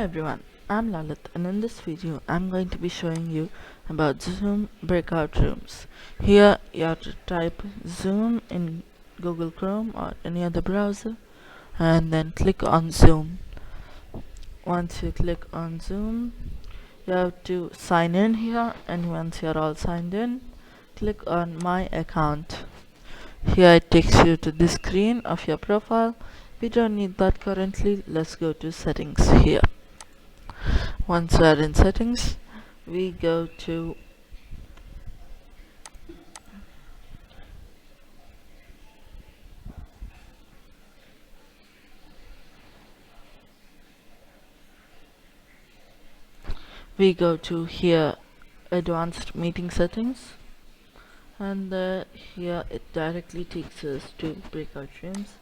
everyone, I'm Lalit, and in this video I'm going to be showing you about Zoom breakout rooms. Here you have to type Zoom in Google Chrome or any other browser and then click on Zoom. Once you click on Zoom, you have to sign in here, and once you're all signed in, click on My Account. Here it takes you to the screen of your profile. We don't need that currently. Let's go to settings here. Once we are in settings, we go to here advanced meeting settings, and here it directly takes us to breakout rooms.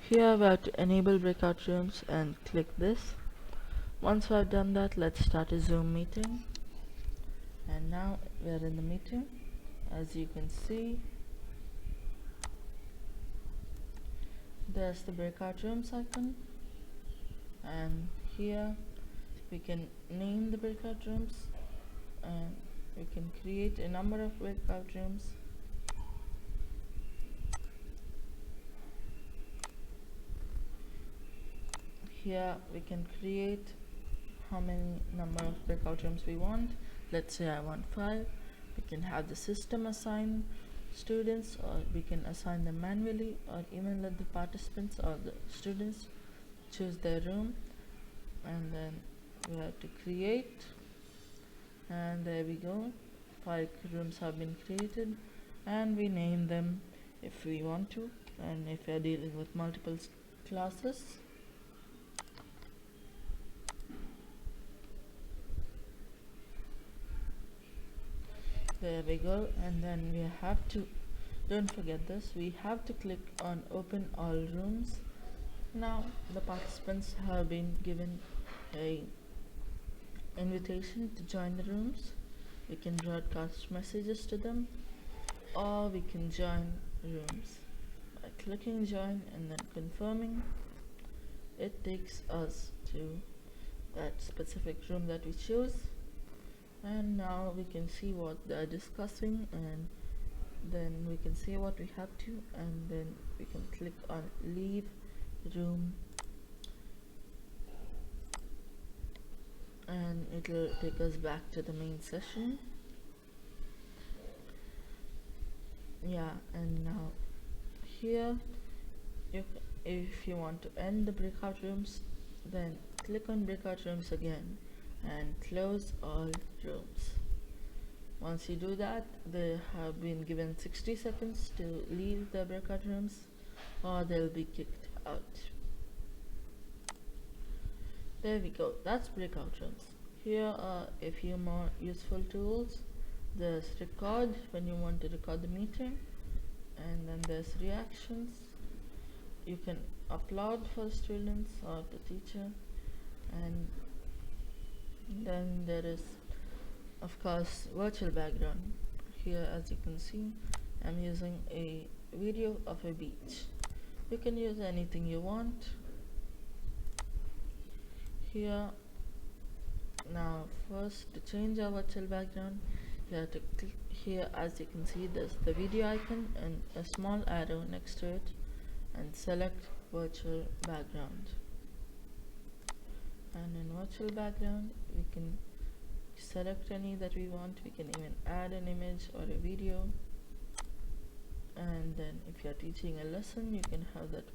Here we have to enable breakout rooms and click this. Once we have done that, let's start a Zoom meeting. And now we are in the meeting. As you can see, there's the breakout rooms icon, and here we can name the breakout rooms, and we can create a number of breakout rooms. Here we can create how many number of breakout rooms we want. Let's say I want 5. We can have the system assign students, or we can assign them manually, or even let the participants or the students choose their room. And then we have to create, and there we go, 5 rooms have been created, and we name them if we want to, and if we are dealing with multiple classes. There we go, and then we have to, don't forget this, we have to click on open all rooms. Now the participants have been given a invitation to join the rooms. We can broadcast messages to them, or we can join rooms by clicking join and then confirming. It takes us to that specific room that we chose, and now we can see what they're discussing, and then we can say what we have to, and then we can click on leave room, and it will take us back to the main session. And now here, if you want to end the breakout rooms, then click on breakout rooms again and close all rooms. Once you do that, they have been given 60 seconds to leave the breakout rooms, or they'll be kicked out. There we go, that's breakout rooms. Here are a few more useful tools. There's record, when you want to record the meeting, and then there's reactions. You can upload for students or the teacher, and then there is, of course, virtual background. Here, as you can see, I'm using a video of a beach. You can use anything you want. Here, now first, to change our virtual background, you have to click here. As you can see, there's the video icon and a small arrow next to it, and select virtual background. And in virtual background, we can select any that we want. We can even add an image or a video, and then if you are teaching a lesson, you can have that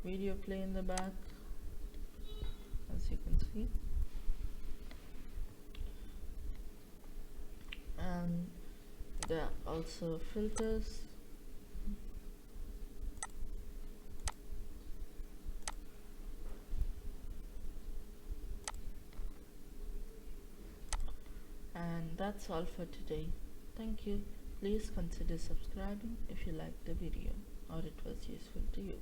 video play in the back, as you can see. And there are also filters. And that's all for today. Thank you. Please consider subscribing if you liked the video or it was useful to you.